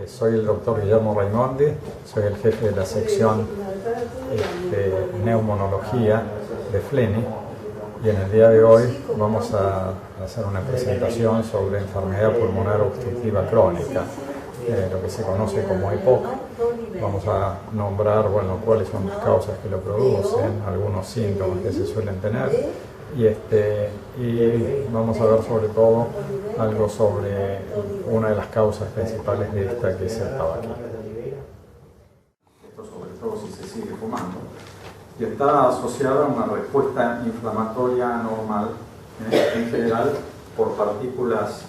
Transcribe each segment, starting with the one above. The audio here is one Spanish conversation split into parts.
Soy el doctor Guillermo Raimondi, soy el jefe de la sección de neumonología de FLENI y en el día de hoy vamos a hacer una presentación sobre enfermedad pulmonar obstructiva crónica, lo que se conoce como EPOC. Vamos a nombrar cuáles son las causas que lo producen, algunos síntomas que se suelen tener y vamos a ver sobre todo algo sobre una de las causas principales de esta, que es el tabaquismo. Esto sobre todo si se sigue fumando, y está asociada a una respuesta inflamatoria anormal en general por partículas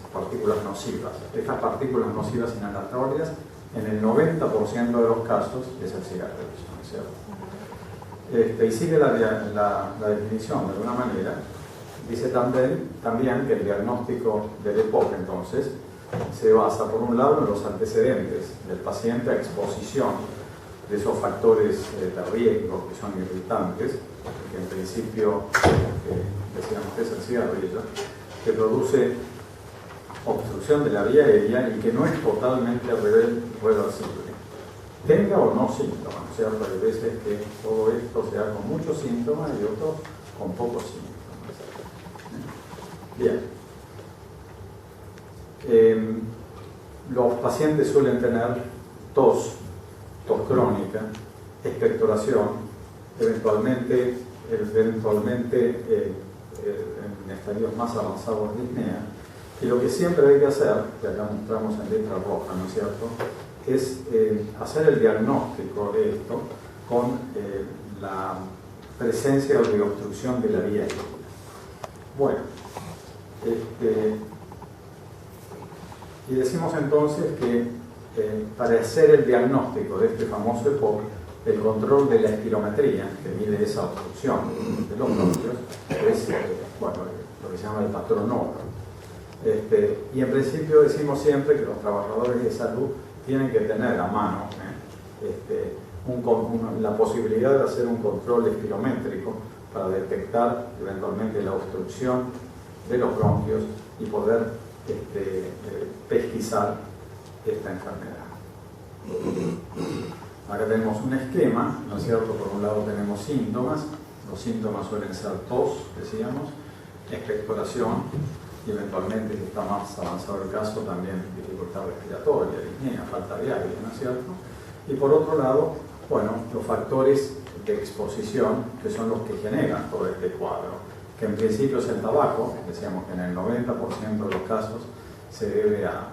nocivas. Estas partículas nocivas inhalatorias, en el 90% de los casos, es el cigarrillo, ¿no es cierto? Y sigue la definición de alguna manera. Dice también que el diagnóstico del EPOC entonces se basa por un lado en los antecedentes del paciente a exposición de esos factores de riesgo que son irritantes, que en principio decíamos que es el cigarrillo, que produce obstrucción de la vía aérea y que no es totalmente reversible, tenga o no síntomas, ¿no es cierto? Hay veces que todo esto se da con muchos síntomas y otros con pocos síntomas. Bien. Los pacientes suelen tener tos crónica, expectoración, eventualmente en estadios más avanzados disnea, y lo que siempre hay que hacer, que acá mostramos en letra roja, ¿no es cierto?, es hacer el diagnóstico de esto con la presencia de obstrucción de la vía aérea. Bueno, y decimos entonces que para hacer el diagnóstico de este famoso EPOC, el control de la espirometría, que mide esa obstrucción de los bronquios, es lo que se llama el patrón Oro. Y en principio decimos siempre que los trabajadores de salud tienen que tener a mano la posibilidad de hacer un control espirométrico para detectar eventualmente la obstrucción de los bronquios y poder pesquisar esta enfermedad. Acá tenemos un esquema, ¿no es cierto? Por un lado tenemos síntomas, los síntomas suelen ser tos, decíamos, expectoración, y eventualmente, si está más avanzado el caso, también dificultad respiratoria, disnea, falta de aire, ¿no es cierto? Y por otro lado, los factores de exposición, que son los que generan todo este cuadro, que en principio es el tabaco, decíamos que en el 90% de los casos se debe a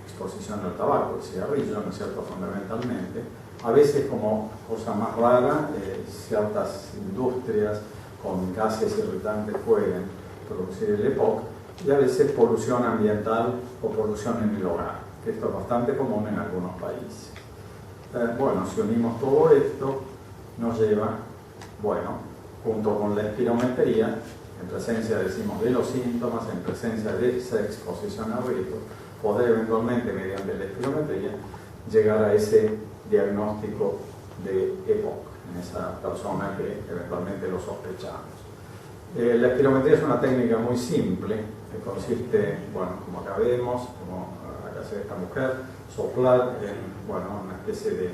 exposición al tabaco, el cigarrillo, ¿no es cierto?, fundamentalmente. A veces, como cosa más rara, ciertas industrias con gases irritantes pueden producir el EPOC, y a veces polución ambiental o polución en el hogar, que esto es bastante común en algunos países. Si unimos todo esto, nos lleva, junto con la espirometría, en presencia, decimos, de los síntomas, en presencia de esa exposición a riesgo, poder eventualmente, mediante la espirometría, llegar a ese diagnóstico de EPOC en esa persona que eventualmente lo sospechamos. La espirometría es una técnica muy simple, que consiste, como acá vemos, como acá se ve esta mujer, soplar en una especie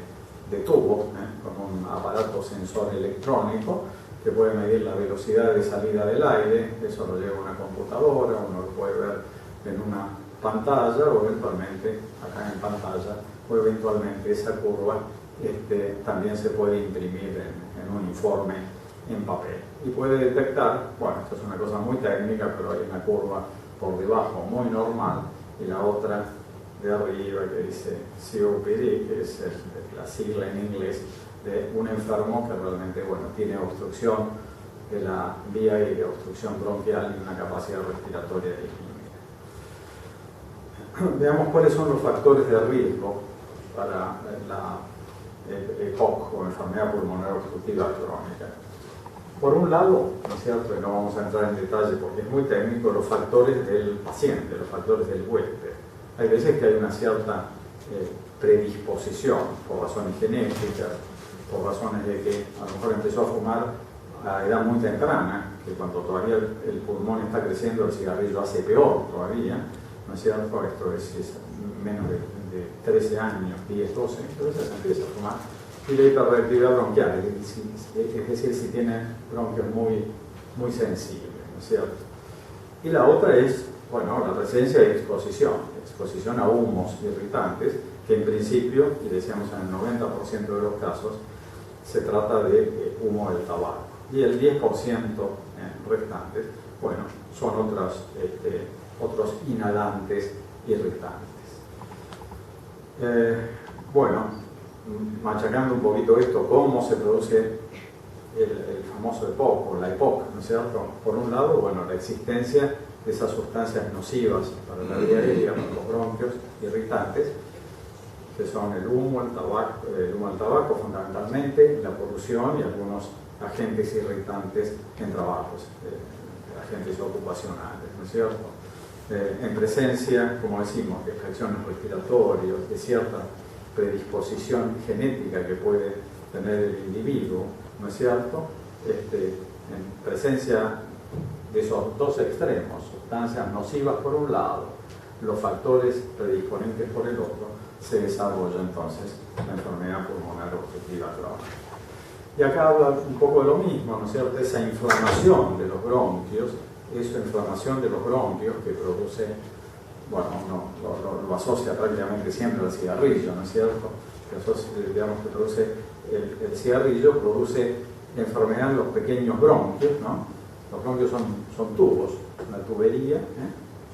de tubo, con un aparato sensor electrónico que puede medir la velocidad de salida del aire. Eso lo lleva a una computadora, uno lo puede ver en una pantalla o eventualmente acá en pantalla, o eventualmente esa curva también se puede imprimir en un informe en papel y puede detectar, esto es una cosa muy técnica, pero hay una curva por debajo muy normal y la otra de arriba que dice COPD, que es la sigla en inglés de un enfermo que realmente tiene obstrucción de la vía aérea, obstrucción bronquial y una capacidad respiratoria disminuida. Veamos cuáles son los factores de riesgo para la EPOC o enfermedad pulmonar obstructiva crónica. Por un lado, ¿no es cierto?, y no vamos a entrar en detalle porque es muy técnico, los factores del paciente, los factores del huésped. Hay veces que hay una cierta predisposición por razones genéticas, por razones de que a lo mejor empezó a fumar a edad muy temprana, que cuando todavía el pulmón está creciendo, el cigarrillo hace peor todavía, ¿no es cierto? Esto es menos de de 13 años, 10, 12, entonces se empieza a fumar. Y la hiperreactividad bronquial, es decir, si tiene bronquios muy sensibles, ¿no es cierto? Y la otra es, bueno, la presencia de exposición a humos irritantes, que en principio, y decíamos en el 90% de los casos, se trata de humo del tabaco. Y el 10% restantes, bueno, son otros inhalantes irritantes. Bueno, machacando un poquito esto, cómo se produce el famoso EPOC o la EPOC, ¿no es cierto? Por un lado, bueno, la existencia de esas sustancias nocivas para la vía aérea, para los bronquios irritantes, que son el humo del tabaco fundamentalmente, la polución y algunos agentes irritantes en trabajos, agentes ocupacionales, ¿no es cierto? En presencia, como decimos, de infecciones respiratorias, de cierta predisposición genética que puede tener el individuo, ¿no es cierto? En presencia de esos dos extremos, sustancias nocivas por un lado, los factores predisponentes por el otro, se desarrolla entonces la enfermedad pulmonar obstructiva crónica. Y acá habla un poco de lo mismo, ¿no es cierto? Esa inflamación de los bronquios, esa inflamación de los bronquios que produce, bueno, lo asocia prácticamente siempre al cigarrillo, ¿no es cierto? Digamos que produce el cigarrillo, produce enfermedad en los pequeños bronquios, ¿no? Los bronquios son tubos, una tubería,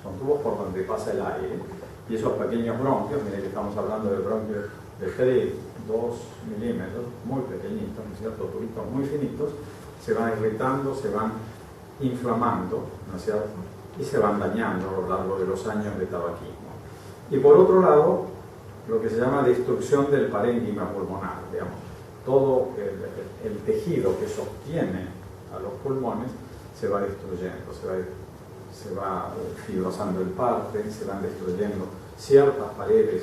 son tubos por donde pasa el aire, y esos pequeños bronquios, miren que estamos hablando de bronquios de 3, 2 milímetros, muy pequeñitos, ¿no es cierto? Tubitos muy finitos, se van irritando, se van inflamando, ¿no es cierto? Y se van dañando a lo largo de los años de tabaquismo. Y por otro lado, lo que se llama destrucción del parénquima pulmonar, digamos, todo el tejido que sostiene a los pulmones se va destruyendo, se va fibrosando en parte, se van destruyendo ciertas paredes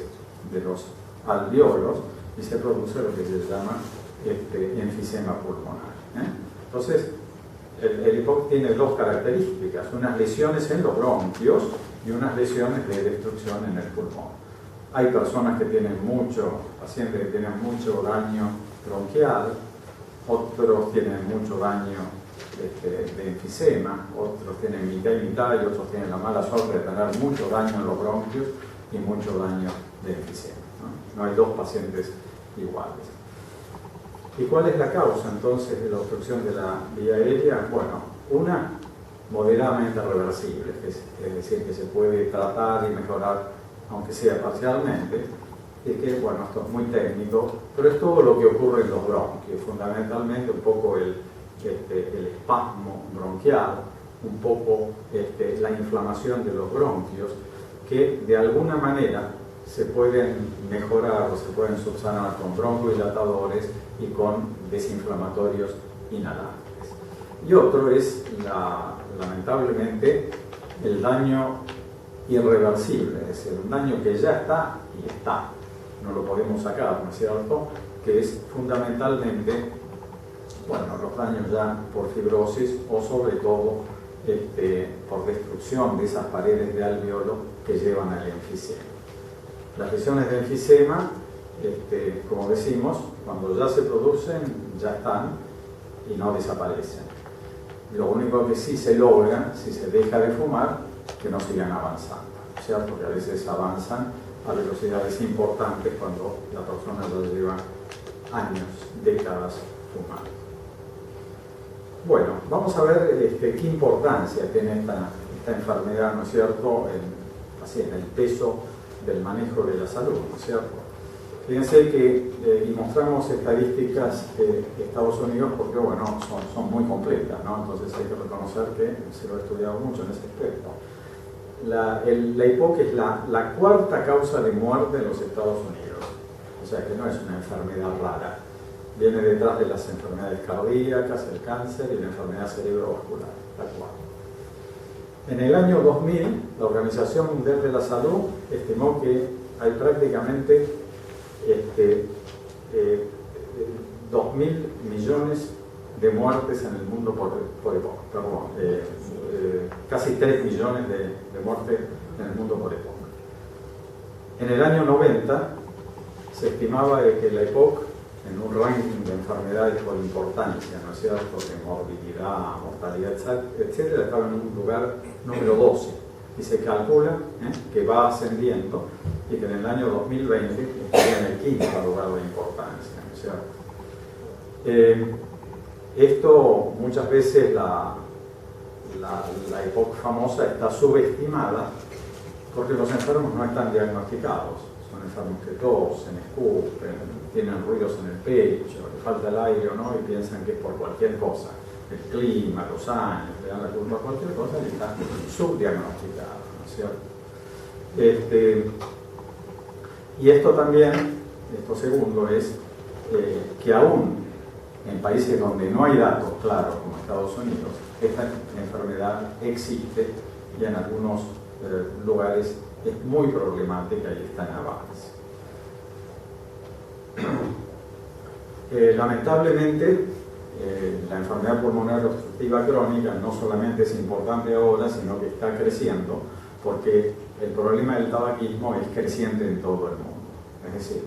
de los alvéolos y se produce lo que se llama enfisema pulmonar. Entonces, el EPOC tiene dos características, unas lesiones en los bronquios y unas lesiones de destrucción en el pulmón. Hay personas que tienen pacientes que tienen mucho daño bronquial, otros tienen mucho daño de enfisema, otros tienen mitad y mitad y otros tienen la mala suerte de tener mucho daño en los bronquios y mucho daño de enfisema, ¿no? No hay dos pacientes iguales. ¿Y cuál es la causa entonces de la obstrucción de la vía aérea? Bueno, una moderadamente reversible, es decir, que se puede tratar y mejorar, aunque sea parcialmente, es que, bueno, esto es muy técnico, pero es todo lo que ocurre en los bronquios, fundamentalmente un poco el espasmo bronquial, un poco la inflamación de los bronquios, que de alguna manera se pueden mejorar o se pueden subsanar con broncodilatadores y con desinflamatorios inhalantes. Y otro es, lamentablemente, el daño irreversible, es decir, un daño que ya está y está, no lo podemos sacar, ¿no es cierto?, que es fundamentalmente, bueno, los daños ya por fibrosis o sobre todo por destrucción de esas paredes de alvéolo que llevan al enfisema. Las lesiones de enfisema, como decimos, cuando ya se producen, ya están y no desaparecen. Lo único que sí se logra, si se deja de fumar, que no sigan avanzando, ¿cierto? Porque a veces avanzan a velocidades importantes cuando la persona ya lleva años, décadas fumando. Bueno, vamos a ver qué importancia tiene esta enfermedad, ¿no es cierto?, en el peso del manejo de la salud, ¿no es cierto? Fíjense que, y mostramos estadísticas de Estados Unidos porque, bueno, son muy completas, ¿no? Entonces hay que reconocer que se lo ha estudiado mucho en ese aspecto. La EPOC es la cuarta causa de muerte en los Estados Unidos, o sea que no es una enfermedad rara. Viene detrás de las enfermedades cardíacas, el cáncer y la enfermedad cerebrovascular, la cuarta. En el año 2000, la Organización Mundial de la Salud estimó que hay prácticamente 2.000 millones de muertes en el mundo por EPOC, perdón, casi 3 millones de muertes en el mundo por EPOC. En el año 90 se estimaba de que la EPOC, en un ranking de enfermedades por importancia, ¿no es cierto?, de morbilidad, mortalidad, etcétera, estaba en un lugar número 12. Y se calcula que va ascendiendo y que en el año 2020 estaría en el quinto lugar de importancia, ¿no es cierto? Esto muchas veces la EPOC famosa está subestimada porque los enfermos no están diagnosticados. Son enfermos que tosen, escupen, tienen ruidos en el pecho, les falta el aire o no y piensan que es por cualquier cosa. El clima, los años, le dan la culpa a cualquier cosa y están subdiagnosticados, ¿no es cierto? Y esto también, esto segundo, es que aún en países donde no hay datos claros, como Estados Unidos, esta enfermedad existe y en algunos lugares es muy problemática y está en avance. Lamentablemente, la enfermedad pulmonar obstructiva crónica no solamente es importante ahora, sino que está creciendo, porque el problema del tabaquismo es creciente en todo el mundo. Es decir,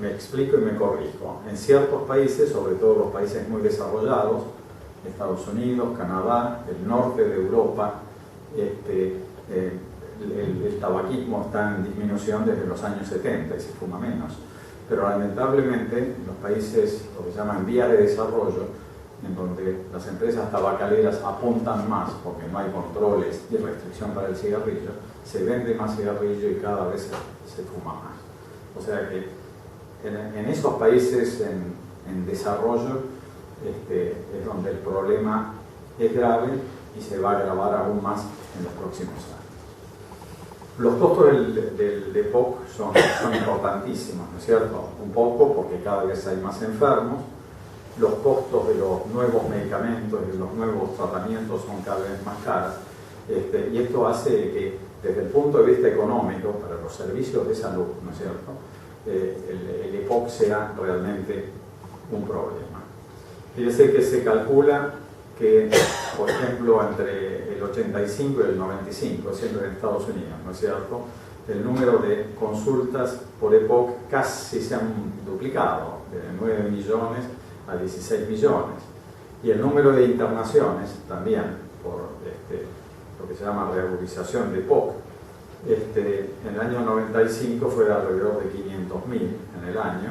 me explico y me corrijo. En ciertos países, sobre todo los países muy desarrollados, Estados Unidos, Canadá, el norte de Europa, el tabaquismo está en disminución desde los años 70 y se fuma menos. Pero lamentablemente en los países, lo que llaman vías de desarrollo, en donde las empresas tabacaleras apuntan más porque no hay controles y restricción para el cigarrillo, se vende más cigarrillo y cada vez se fuma más. O sea que en esos países en desarrollo es donde el problema es grave y se va a agravar aún más en los próximos años. Los costos del EPOC son importantísimos, ¿no es cierto? Un poco porque cada vez hay más enfermos, los costos de los nuevos medicamentos y de los nuevos tratamientos son cada vez más caros, y esto hace que desde el punto de vista económico, para los servicios de salud, ¿no es cierto?, el EPOC sea realmente un problema. Fíjese que se calcula que, por ejemplo, entre el 85 y el 95, siempre en Estados Unidos, ¿no es cierto?, el número de consultas por EPOC casi se han duplicado, de 9 millones a 16 millones. Y el número de internaciones también, por lo que se llama reagudización de EPOC, en el año 95 fue de alrededor de 500.000 en el año,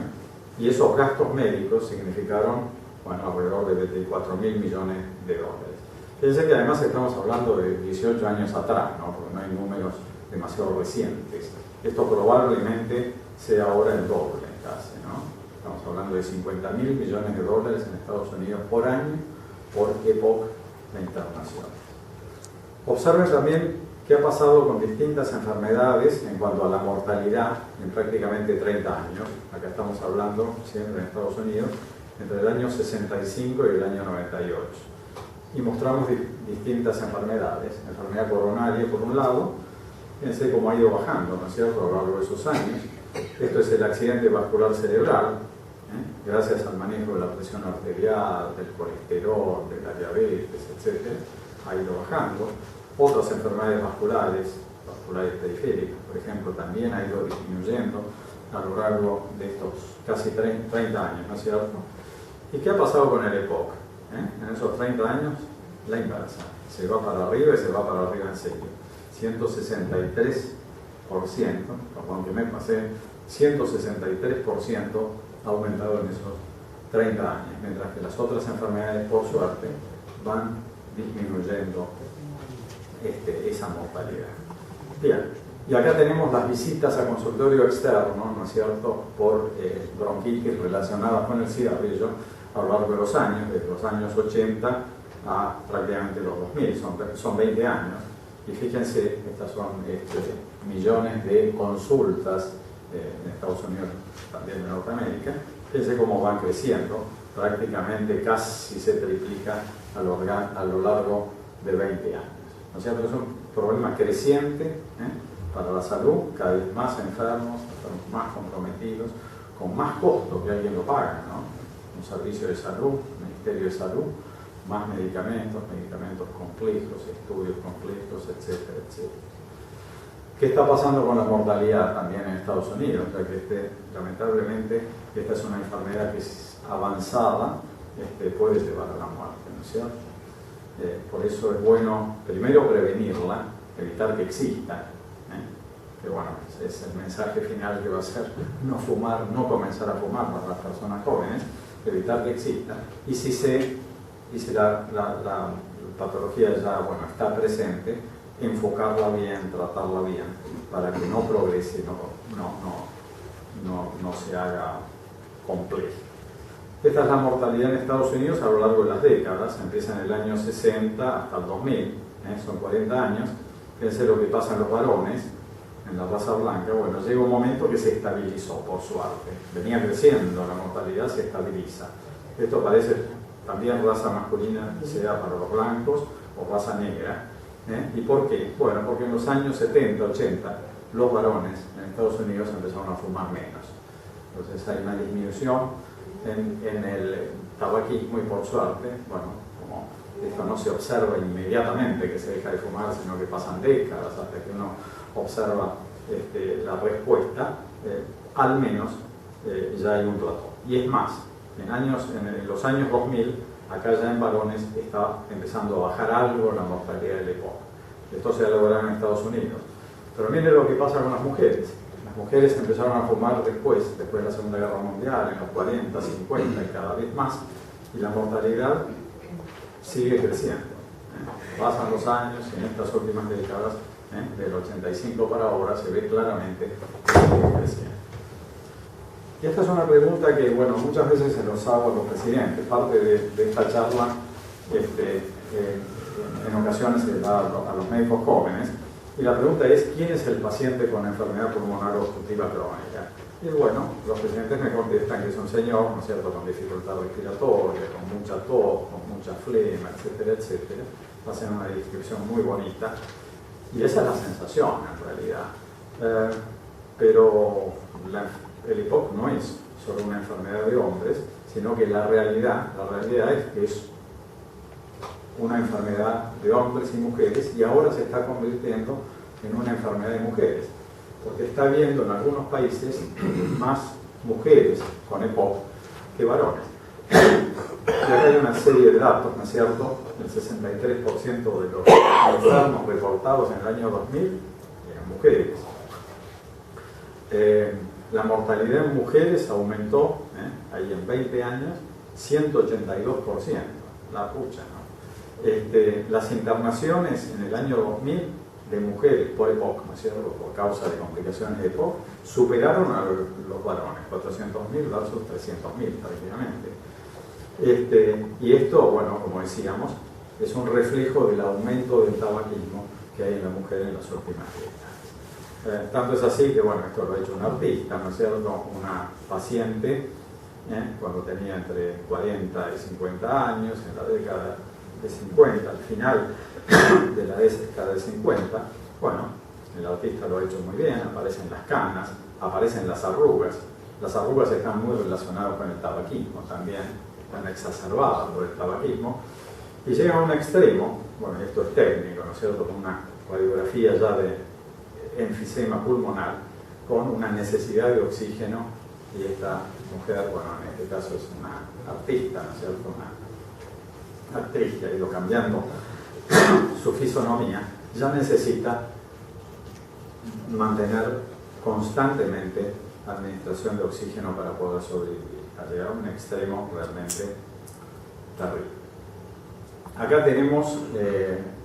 y esos gastos médicos significaron, bueno, alrededor de 24.000 millones de dólares. Fíjense que además estamos hablando de 18 años atrás, ¿no?, porque no hay números demasiado recientes. Esto probablemente sea ahora el doble casi, ¿no? Estamos hablando de 50.000 millones de dólares en Estados Unidos por año por EPOC de internación. Observen también qué ha pasado con distintas enfermedades en cuanto a la mortalidad en prácticamente 30 años. Acá estamos hablando siempre en Estados Unidos entre el año 65 y el año 98. Y mostramos distintas enfermedades. Enfermedad coronaria por un lado, fíjense cómo ha ido bajando, ¿no es cierto?, a lo largo de esos años. Esto es el accidente vascular cerebral, gracias al manejo de la presión arterial, del colesterol, de la diabetes, etc., ha ido bajando. Otras enfermedades vasculares periféricas, por ejemplo, también ha ido disminuyendo a lo largo de estos casi 30 años, ¿no es cierto? ¿Y qué ha pasado con el EPOC? En esos 30 años, la inversa. Se va para arriba y se va para arriba en serio. 163%, perdón que me pasé, 163% ha aumentado en esos 30 años, mientras que las otras enfermedades, por suerte, van disminuyendo esa mortalidad. Bien, y acá tenemos las visitas a consultorio externo, ¿no es cierto?, por bronquitis relacionadas con el cigarrillo a lo largo de los años, desde los años 80 a prácticamente los 2000, son 20 años. Y fíjense, estas son millones de consultas en Estados Unidos, también en Norteamérica. Fíjense cómo van creciendo, prácticamente casi se triplica a lo largo de 20 años. O sea, es un problema creciente para la salud, cada vez más enfermos más comprometidos, con más costo que alguien lo paga, ¿no? Un servicio de salud, un ministerio de salud, más medicamentos complejos, estudios complejos, etcétera, etcétera. ¿Qué está pasando con la mortalidad también en Estados Unidos? Ya que lamentablemente esta es una enfermedad que es avanzada, puede llevar a la muerte, ¿no es cierto? Por eso es bueno primero prevenirla, evitar que exista, que bueno, es el mensaje final que va a ser no fumar, no comenzar a fumar para las personas jóvenes, evitar que exista, y si la patología ya está presente, enfocarla bien, tratarla bien, para que no progrese, no se haga complejo. Esta es la mortalidad en Estados Unidos a lo largo de las décadas, empieza en el año 60 hasta el 2000, son 40 años. Fíjense lo que pasa en los varones, en la raza blanca. Bueno, llega un momento que se estabilizó, por suerte. Venía creciendo, la mortalidad se estabiliza. Esto parece también raza masculina, sea para los blancos o raza negra. ¿Y por qué? Bueno, porque en los años 70, 80, los varones en Estados Unidos empezaron a fumar menos. Entonces hay una disminución en el tabaquismo y por suerte, bueno, como esto no se observa inmediatamente que se deja de fumar, sino que pasan décadas hasta que uno observa la respuesta, al menos ya hay un plató. Y es más, en los años 2000, acá ya en varones está empezando a bajar algo la mortalidad del EPOC. Esto se ha logrado en Estados Unidos. Pero miren lo que pasa con las mujeres. Las mujeres empezaron a fumar después de la Segunda Guerra Mundial, en los 40, 50 y cada vez más, y la mortalidad sigue creciendo. Pasan los años y en estas últimas décadas, del 85 para ahora, se ve claramente que sigue creciendo. Y esta es una pregunta que, bueno, muchas veces se los hago a los presidentes. Parte de esta charla, en ocasiones se da a los médicos jóvenes. Y la pregunta es, ¿quién es el paciente con enfermedad pulmonar obstructiva crónica? Y bueno, los presidentes me contestan que es un señor, ¿no es cierto?, con dificultad respiratoria, con mucha tos, con mucha flema, etcétera, etcétera. Hacen una descripción muy bonita. Y esa es la sensación, en realidad. Pero el EPOC no es solo una enfermedad de hombres, sino que la realidad es que es una enfermedad de hombres y mujeres, y ahora se está convirtiendo en una enfermedad de mujeres, porque está habiendo en algunos países más mujeres con EPOC que varones. Y acá hay una serie de datos, ¿no es cierto? El 63% de los enfermos reportados en el año 2000 eran mujeres. La mortalidad en mujeres aumentó, ahí en 20 años, 182%. La pucha, ¿no? Las internaciones en el año 2000 de mujeres por EPOC, ¿no es cierto?, por causa de complicaciones de EPOC, superaron a los varones, 400.000 versus 300.000 prácticamente. Y esto, bueno, como decíamos, es un reflejo del aumento del tabaquismo que hay en la mujer en las últimas décadas. Tanto es así que, bueno, esto lo ha hecho un artista, ¿no es cierto?, una paciente, cuando tenía entre 40 y 50 años, en la década de 50, al final de la década de 50, bueno, el artista lo ha hecho muy bien, aparecen las canas, aparecen las arrugas. Las arrugas están muy relacionadas con el tabaquismo también, están exacerbadas por el tabaquismo, y llega a un extremo, bueno, esto es técnico, ¿no es cierto?, con una radiografía ya de enfisema pulmonar, con una necesidad de oxígeno, y esta mujer, bueno, en este caso es una artista, ¿no es cierto?, una actriz que ha ido cambiando su fisonomía, ya necesita mantener constantemente administración de oxígeno para poder sobrevivir, a llegar a un extremo realmente terrible. Acá tenemos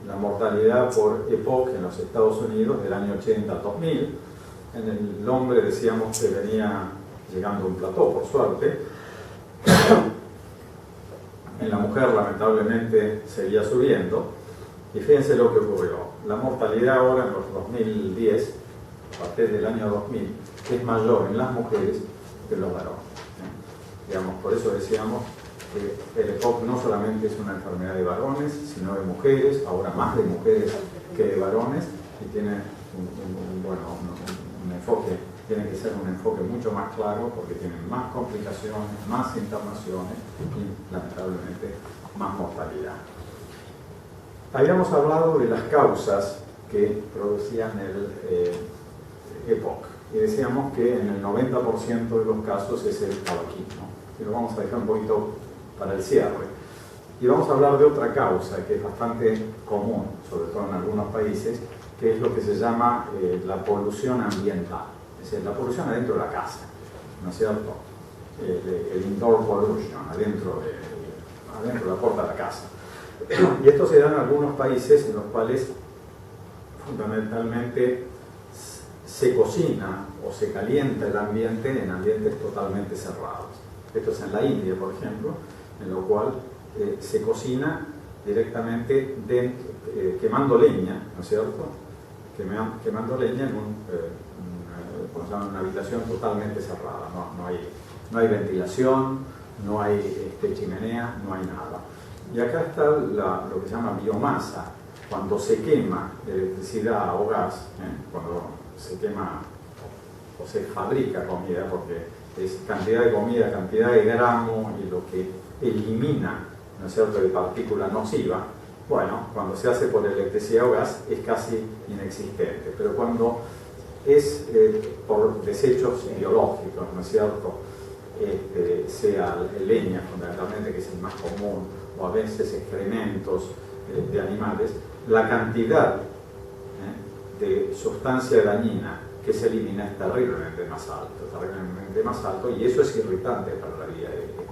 la mortalidad por EPOC en los Estados Unidos del año 80 al 2000. En el hombre decíamos que venía llegando a un plató, por suerte. En la mujer, lamentablemente, seguía subiendo. Y fíjense lo que ocurrió. La mortalidad ahora en los 2010, a partir del año 2000, es mayor en las mujeres que en los varones. Digamos, por eso decíamos que el EPOC no solamente es una enfermedad de varones, sino de mujeres, ahora más de mujeres que de varones, y tiene un enfoque, tiene que ser un enfoque mucho más claro porque tienen más complicaciones, más internaciones y lamentablemente más mortalidad. Habíamos hablado de las causas que producían EPOC. Y decíamos que en el 90% de los casos es el tabaquismo. Y lo vamos a dejar un poquito para el cierre. Y vamos a hablar de otra causa que es bastante común, sobre todo en algunos países, que es lo que se llama la polución ambiental. Es decir, la polución adentro de la casa, ¿no es cierto? El indoor pollution, adentro de la puerta de la casa. Y esto se da en algunos países en los cuales fundamentalmente se cocina o se calienta el ambiente en ambientes totalmente cerrados. Esto es en la India, por ejemplo, en lo cual se cocina directamente quemando leña, ¿no es cierto? Quemando leña en una habitación totalmente cerrada. No hay ventilación, no hay chimenea, no hay nada. Y acá está lo que se llama biomasa. Cuando se quema electricidad o gas, cuando se quema o se fabrica comida, porque es cantidad de comida, cantidad de gramos y lo que elimina, ¿no es cierto?, de partícula nociva. Bueno, cuando se hace por electricidad o gas es casi inexistente, pero cuando es por desechos biológicos, ¿no es cierto?, sea leña fundamentalmente, que es el más común, o a veces excrementos de animales, la cantidad de sustancia dañina que se elimina es terriblemente más alto, y eso es irritante para la vida aérea.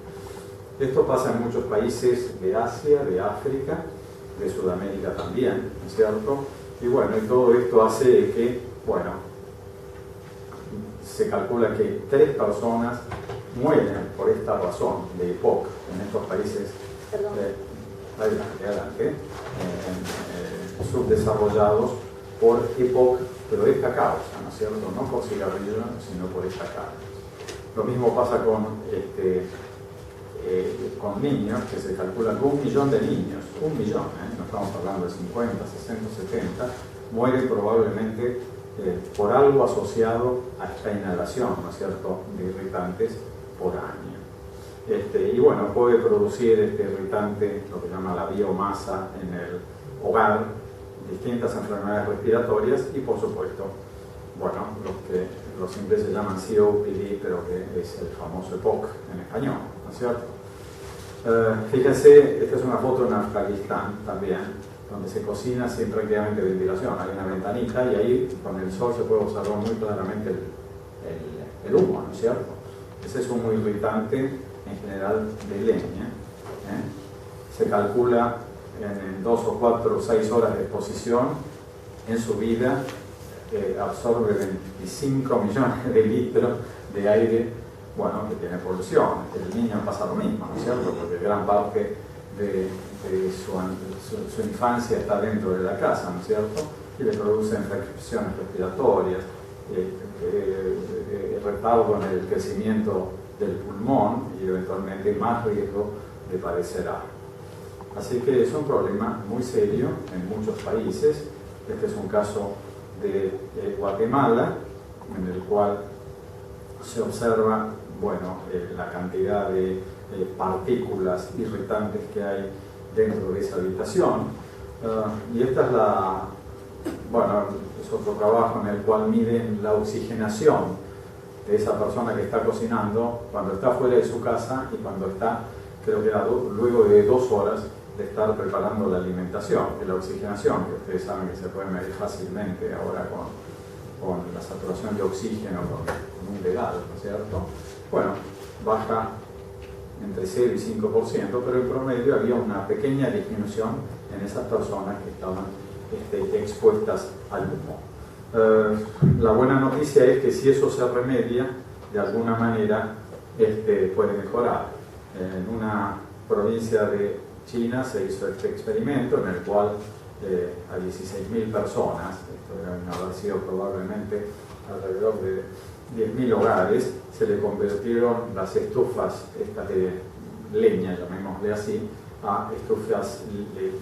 Esto pasa en muchos países de Asia, de África, de Sudamérica también, ¿no es cierto? Y bueno, y todo esto hace que, bueno, se calcula que 3 personas mueren por esta razón de EPOC en estos países subdesarrollados por EPOC, pero de esta causa, ¿no es cierto? No por cigarrillo, sino por esta causa. Lo mismo pasa con niños, que se calcula que 1 millón de niños, 1 millón, no estamos hablando de 50, 60, 70, mueren probablemente por algo asociado a esta inhalación, ¿no es cierto?, de irritantes por año. Y bueno, puede producir este irritante, lo que llama la biomasa en el hogar, distintas enfermedades respiratorias y, por supuesto, bueno, los ingleses llaman COPD, pero que es el famoso EPOC en español, ¿no es cierto? Fíjense, esta es una foto en Afganistán también, donde se cocina sin prácticamente ventilación. Hay una ventanita y ahí con el sol se puede observar muy claramente el humo, ¿no es cierto? Ese es humo irritante, en general de leña. Se calcula en 2 o 4 o 6 horas de exposición, en su vida absorbe 25 millones de litros de aire, bueno, que tiene polución. El niño pasa lo mismo, ¿no es cierto? Porque gran parte de su infancia está dentro de la casa, ¿no es cierto? Y le produce infecciones respiratorias, retardo en el crecimiento del pulmón y eventualmente más riesgo de padecer asma. Así que es un problema muy serio en muchos países. Este es un caso de Guatemala, en el cual se observa, bueno, la cantidad de partículas irritantes que hay dentro de esa habitación. Y esta es es otro trabajo en el cual miden la oxigenación de esa persona que está cocinando cuando está fuera de su casa y cuando está, creo que luego de 2 horas de estar preparando la alimentación. Y la oxigenación, que ustedes saben que se puede medir fácilmente ahora con la saturación de oxígeno con un dedal, ¿no es cierto? Bueno, baja entre 0 y 5%, pero en promedio había una pequeña disminución en esas personas que estaban expuestas al humo. La buena noticia es que si eso se remedia, de alguna manera puede mejorar. En una provincia de China se hizo este experimento en el cual a 16.000 personas, esto deben haber sido probablemente alrededor de 10.000 hogares, se le convirtieron las estufas, estas de leña, llamémosle así, a estufas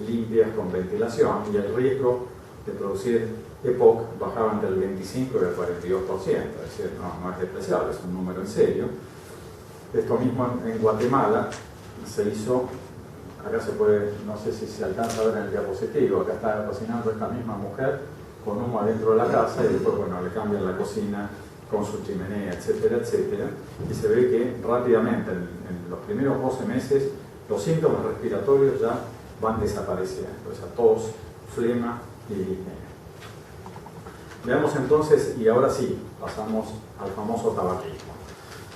limpias con ventilación, y el riesgo de producir EPOC bajaba entre el 25 y el 42%, es decir, no es despreciable, es un número en serio. Esto mismo en Guatemala se hizo, acá se puede, no sé si se alcanza a ver en el diapositivo, acá está cocinando esta misma mujer con humo adentro de la casa y después, bueno, le cambian la cocina con su chimenea, etcétera, etcétera. Y se ve que rápidamente, en los primeros 12 meses, los síntomas respiratorios ya van desapareciendo. Esa tos, flema y disnea. Veamos entonces, y ahora sí, pasamos al famoso tabaquismo.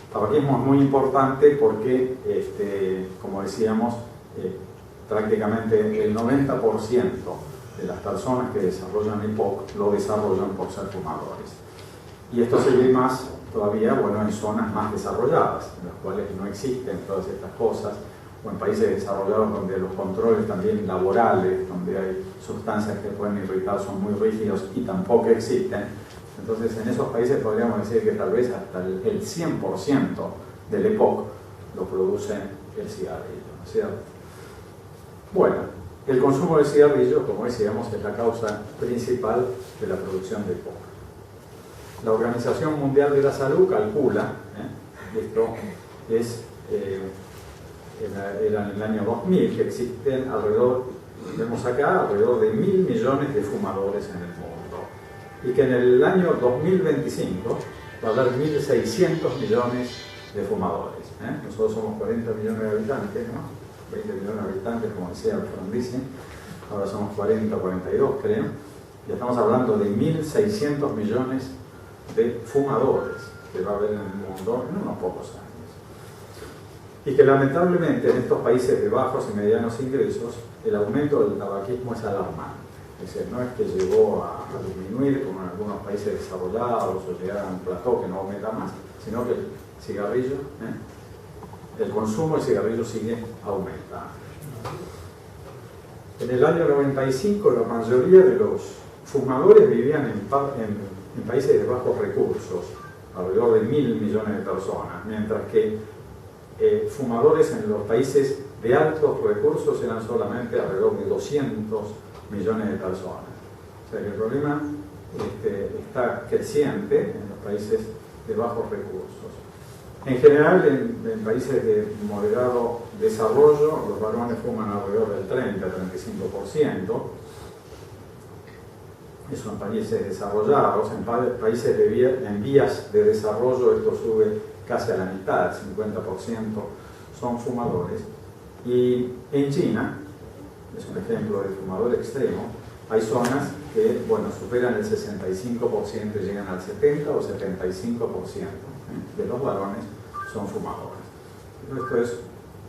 El tabaquismo es muy importante porque, como decíamos, prácticamente el 90% de las personas que desarrollan EPOC lo desarrollan por ser fumadores. Y esto se ve más todavía, bueno, en zonas más desarrolladas, en las cuales no existen todas estas cosas, o en países desarrollados donde los controles también laborales, donde hay sustancias que pueden irritar, son muy rígidos y tampoco existen. Entonces, en esos países podríamos decir que tal vez hasta el 100% del EPOC lo produce el cigarrillo, ¿no es cierto? Bueno, el consumo de cigarrillos, como decíamos, es la causa principal de la producción de EPOC. La Organización Mundial de la Salud calcula, esto es, era en el año 2000, que existen alrededor, vemos acá, alrededor de 1.000 millones de fumadores en el mundo. Y que en el año 2025 va a haber 1.600 millones de fumadores. Nosotros somos 40 millones de habitantes, ¿no? 20 millones de habitantes, como decía Frondizi, ahora somos 40, 42 creo, y estamos hablando de 1.600 millones de fumadores que va a haber en el mundo en unos pocos años. Y que lamentablemente en estos países de bajos y medianos ingresos el aumento del tabaquismo es alarmante. Es decir, no es que llegó a disminuir como en algunos países desarrollados o llegar a un plató que no aumenta más, sino que el cigarrillo, el consumo de cigarrillos sigue aumentando. En el año 95 la mayoría de los fumadores vivían en países de bajos recursos, alrededor de 1.000 millones de personas, mientras que fumadores en los países de altos recursos eran solamente alrededor de 200 millones de personas. O sea que el problema está creciente en los países de bajos recursos. En general, en países de moderado desarrollo, los varones fuman alrededor del 30-35%. Eso en países desarrollados. En países en vías de desarrollo esto sube casi a la mitad, 50% son fumadores. Y en China, es un ejemplo de fumador extremo, hay zonas que, bueno, superan el 65% y llegan al 70 o 75% de los varones son fumadores. Esto es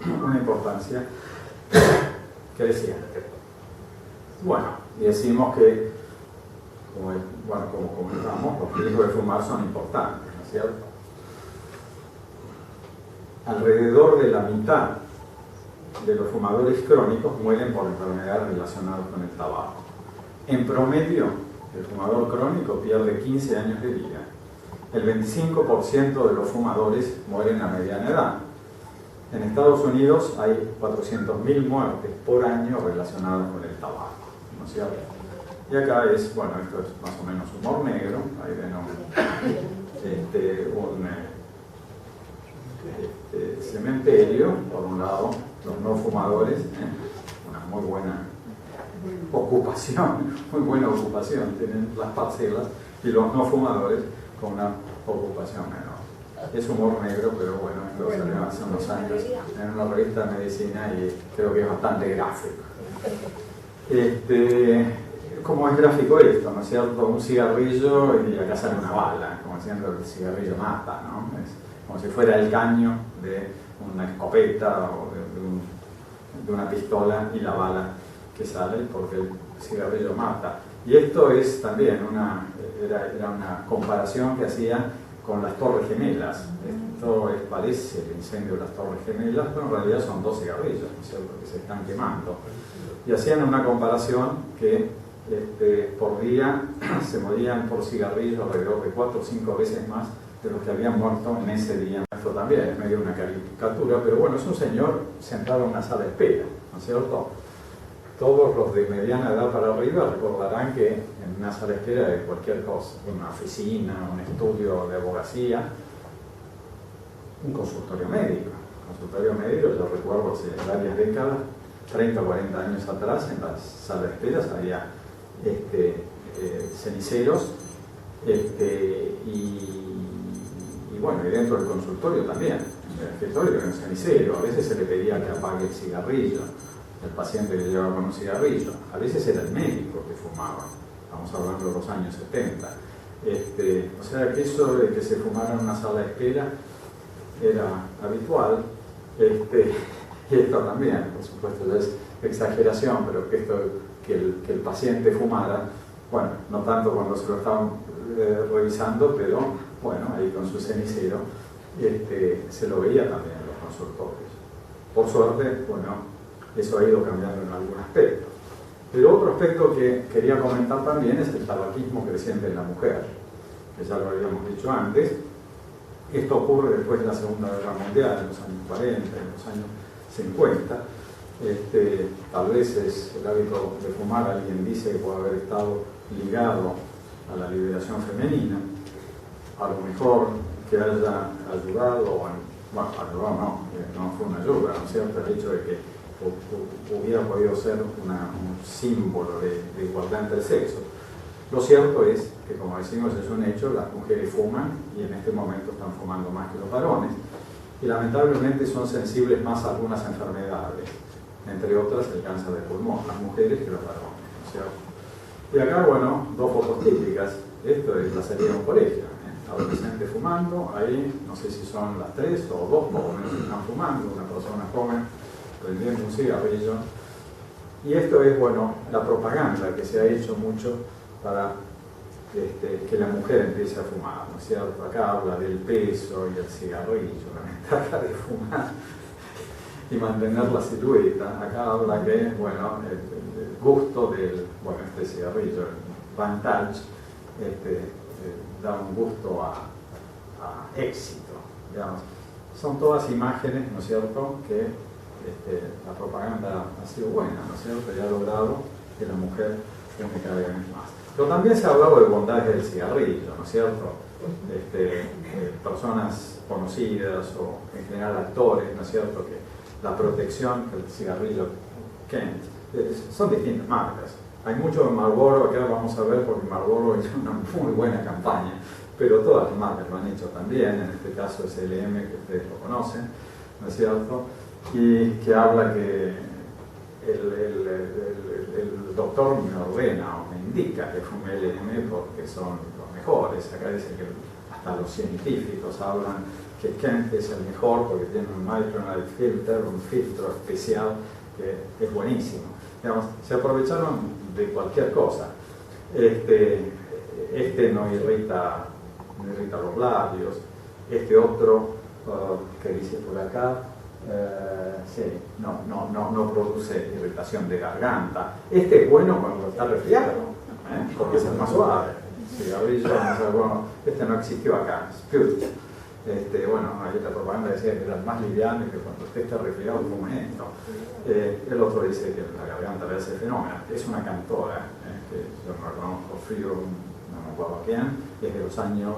una importancia creciente. Bueno, y decimos que, como comentamos, los riesgos de fumar son importantes, ¿no es cierto? Alrededor de la mitad de los fumadores crónicos mueren por enfermedades relacionadas con el tabaco. En promedio, el fumador crónico pierde 15 años de vida. El 25% de los fumadores mueren a mediana edad. En Estados Unidos hay 400.000 muertes por año relacionadas con el tabaco, ¿no es cierto? Y acá es, bueno, esto es más o menos humor negro, ahí ven un cementerio, por un lado, los no fumadores, una muy buena ocupación, tienen las parcelas, y los no fumadores con una ocupación menor. Es humor negro, pero bueno, esto salió hace unos años en una revista de medicina y creo que es bastante gráfico. ¿Cómo es gráfico esto, no es cierto? Un cigarrillo y acá sale una bala, como siempre el cigarrillo mata, ¿no? Es como si fuera el caño de una escopeta o de una pistola y la bala que sale, porque el cigarrillo mata. Y esto es también era una comparación que hacía con las Torres Gemelas. Esto parece el incendio de las Torres Gemelas, pero en realidad son dos cigarrillos, ¿no es cierto?, que se están quemando. Y hacían una comparación que por día se morían por cigarrillo alrededor de 4 o 5 veces más de los que habían muerto en ese día. Esto también es medio una caricatura, pero bueno, es un señor sentado en una sala de espera, ¿no es cierto? Todos los de mediana edad para arriba recordarán que en una sala de espera de cualquier cosa, una oficina, un estudio de abogacía, un consultorio médico. Consultorio médico, yo recuerdo hace varias décadas, 30 o 40 años atrás, en las salas de espera había ceniceros, y bueno, y dentro del consultorio también. En el escritorio era un cenicero, a veces se le pedía que apague el cigarrillo, el paciente que llevaba con un cigarrillo, a veces era el médico que fumaba, estamos hablando de los años 70. O sea que eso de que se fumara en una sala de espera era habitual, y esto también, por supuesto, es exageración, pero que el paciente fumara, bueno, no tanto cuando se lo estaban revisando, pero bueno, ahí con su cenicero, se lo veía también en los consultorios. Por suerte, bueno, eso ha ido cambiando en algún aspecto. Pero otro aspecto que quería comentar también es el tabaquismo creciente en la mujer, que ya lo habíamos dicho antes. Esto ocurre después de la Segunda Guerra Mundial, en los años 40, en los años 50. Tal vez es el hábito de fumar, alguien dice que puede haber estado ligado a la liberación femenina, a lo mejor que haya ayudado, bueno, ayudó no fue una ayuda, ¿no es cierto?, el hecho de que hubiera podido ser un símbolo de igualdad entre sexos. Lo cierto es que, como decimos, es un hecho, las mujeres fuman y en este momento están fumando más que los varones, y lamentablemente son sensibles más a algunas enfermedades, entre otras el cáncer de pulmón, las mujeres que los varones, ¿no es cierto? Y acá, bueno, dos fotos típicas. Esto es la salida de un colegio, adolescentes fumando, ahí no sé si son las 3 o 2 jóvenes que están fumando, una persona joven prendiendo un cigarrillo. Y esto es, bueno, la propaganda que se ha hecho mucho para que la mujer empiece a fumar, ¿no es cierto? Acá habla del peso y el cigarrillo, la ventaja de fumar y mantener la silueta. Acá habla que, bueno, el gusto del, bueno, este cigarrillo, el Vantage, da un gusto a éxito, digamos. Son todas imágenes, ¿no es cierto?, que la propaganda ha sido buena, ¿no es cierto?, y ha logrado que la mujer fume cada vez más. Pero también se ha hablado de bondades del cigarrillo, ¿no es cierto? Personas conocidas o en general actores, ¿no es cierto?, que la protección que el cigarrillo Kent, son distintas marcas. Hay mucho de Marlboro, acá vamos a ver, porque Marlboro hizo una muy buena campaña, pero todas las marcas lo han hecho también. En este caso es LM, que ustedes lo conocen, ¿no es cierto?, y que habla que el doctor me ordena o me indica que fume LM porque son los mejores. Acá dice que hasta los científicos hablan que Kent es el mejor porque tiene un micronite filter, un filtro especial que es buenísimo. Digamos, se aprovecharon de cualquier cosa. No irrita los labios. Este otro que dice por acá, sí, no produce irritación de garganta. Este es bueno cuando está resfriado, porque es el más suave. Cigarrillo, bueno, este no existió acá, Spirit. Bueno, ahí la propaganda decía que era más liviano y que cuando usted está resfriado fume esto. El otro dice que la garganta le hace fenómeno. Es una cantora, que yo no la conozco, Frío, no me acuerdo quién, es de los años,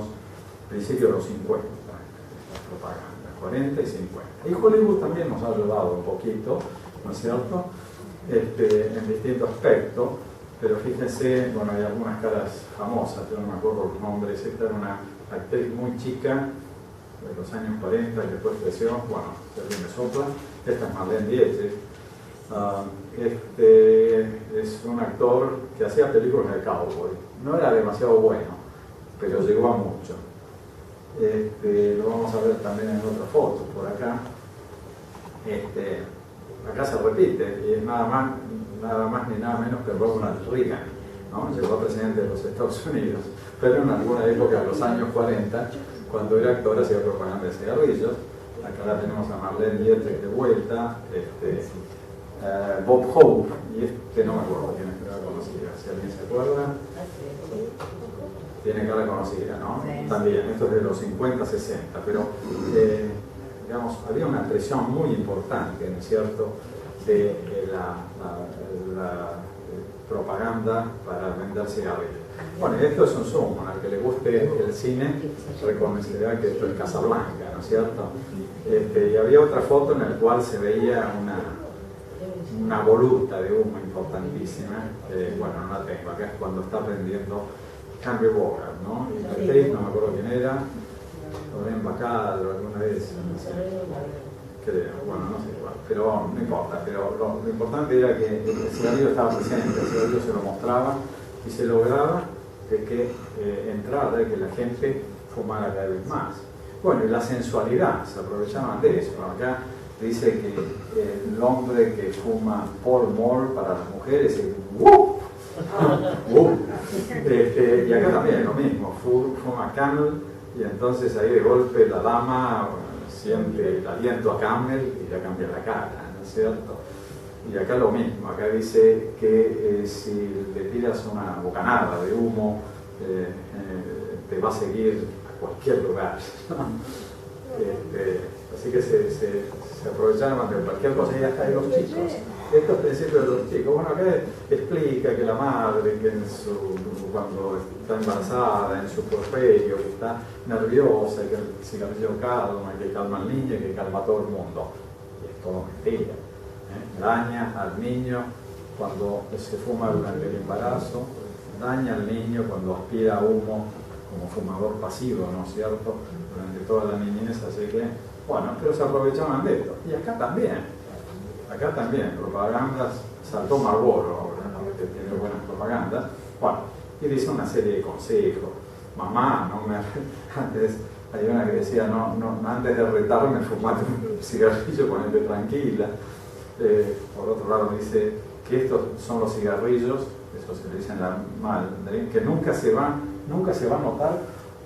principios de los 50, la propaganda, 40 y 50. Y Hollywood también nos ha ayudado un poquito, ¿no es cierto?, en distintos aspectos, pero fíjense, bueno, hay algunas caras famosas, yo no me acuerdo los nombres. Esta era una actriz muy chica, de los años 40, y después creció, bueno, si alguien me sopla. Esta es Marlene Dietrich. Es un actor que hacía películas de cowboy. No era demasiado bueno, pero llegó a mucho. Lo vamos a ver también en otra foto, por acá. Acá se repite, y es nada más ni nada menos que Ronald Reagan, ¿no? Llegó a presidente de los Estados Unidos, pero en alguna época, en los años 40, cuando era actor hacía propaganda de cigarrillos. Acá la tenemos a Marlene Dietrich de vuelta, Bob Hope, y no me acuerdo quién es, pero la conocida, si alguien se acuerda. Tiene cara conocida, ¿no? Sí. También, esto es de los 50, 60, pero digamos, había una presión muy importante, ¿no es cierto?, de la propaganda para vender cigarrillos. Bueno, y esto es un zoom, al que le guste el cine reconocerá que esto es Casablanca, ¿no es cierto? Y había otra foto en la cual se veía una voluta de humo importantísima, bueno, no la tengo, acá es cuando está aprendiendo Henry Bogart, ¿no? Y la actriz, no me acuerdo quién era, Lorraine Bacall o alguna vez, no sé, creo, bueno, no sé igual, pero no importa, pero lo importante era que el cigarrillo estaba presente, el cigarrillo se lo mostraba y se lograba de que entrara, de que la gente fumara cada vez más. Bueno, y la sensualidad, se aprovechaban de eso. Acá dice que el hombre que fuma Pall Mall para las mujeres es ¡wup! Y acá también lo mismo, fuma Camel y entonces ahí de golpe la dama siente el aliento a Camel y ya cambia la cara, ¿no es cierto? Y acá lo mismo, acá dice que si le tiras una bocanada de humo te va a seguir a cualquier lugar, ¿no? Así que se aprovecharon de cualquier cosa y hasta de los chicos. Estos principios de los chicos, bueno, acá explica que la madre, que cuando está embarazada, en su puerperio, que está nerviosa, que el cigarrillo calma, que calma al niño y que calma a todo el mundo. Y es todo mentira. Daña al niño cuando se fuma durante el embarazo, daña al niño cuando aspira humo como fumador pasivo, ¿no es cierto?, durante toda la niñez, así que, bueno, pero se aprovechaban de esto. Y acá también, propagandas, saltó Marlboro ahora, ¿no?, que tiene buenas propagandas, bueno, y dice una serie de consejos. Mamá, no me... Antes hay una que decía, no, antes de retarme, fumate un cigarrillo, ponete tranquila. Por otro lado dice que estos son los cigarrillos, eso se le dice en la madre, que nunca se va a notar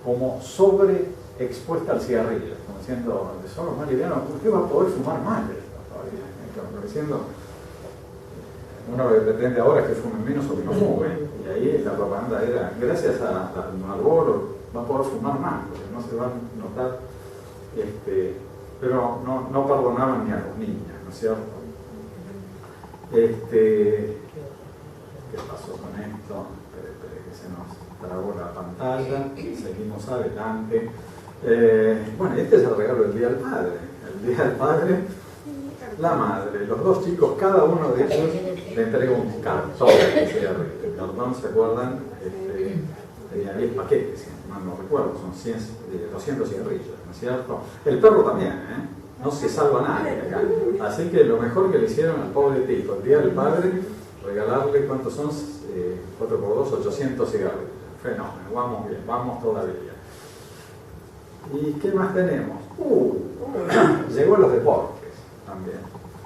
como sobreexpuesta al cigarrillo, como diciendo, son los más livianos, usted va a poder fumar más de esto todavía, como diciendo, uno lo que pretende ahora es que fumen menos o que no fumen, y ahí la propaganda era, gracias a Marlboro va a poder fumar más, porque no se va a notar, pero no perdonaban ni a los niños, ¿no es cierto? ¿Qué pasó con esto? Espere que se nos trabó la pantalla, seguimos adelante. Bueno, este es el regalo del Día del Padre. El Día del Padre, la madre, los dos chicos, cada uno de ellos le entrega un cartón de cigarrillos. El cartón, ¿se acuerdan? Tenía 10 paquetes, si mal no recuerdo, son 200 cigarrillos, ¿no es cierto? El perro también, no se salva nadie acá. Así que lo mejor que le hicieron al pobre tipo, el Día del Padre, regalarle, ¿cuántos son? 4 por 2, 800 cigarrillos. Fenómeno, vamos bien, vamos todavía. ¿Y qué más tenemos? Llegó los deportes también.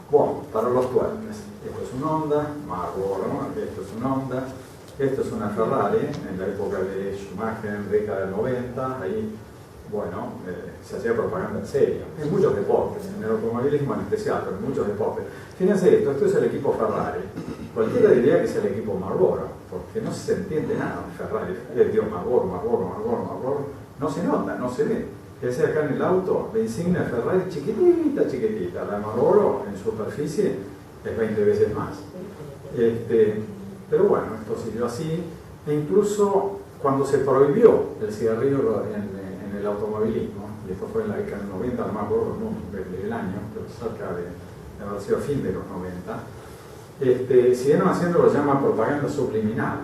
Bueno, para los tuertes. Esto es un Honda, Marlboro, ¿no? Esto es un Honda, esto es una Ferrari, en la época de Schumacher, década del 90, ahí, bueno, se hacía propaganda en serio, en muchos deportes, en el automovilismo en especial, pero en muchos deportes. Fíjense esto es el equipo Ferrari. Cualquiera diría que es el equipo Marlboro, porque no se entiende nada en Ferrari. Marlboro, no se nota, no se ve. Ese acá en el auto, la insignia de Ferrari chiquitita, la Marlboro en superficie es 20 veces más. Pero bueno, esto siguió así, e incluso cuando se prohibió el cigarrillo en el automovilismo, y esto fue en la década del 90, no me acuerdo el año, pero cerca de haber sido fin de los 90, siguieron haciendo lo que se llama propaganda subliminal.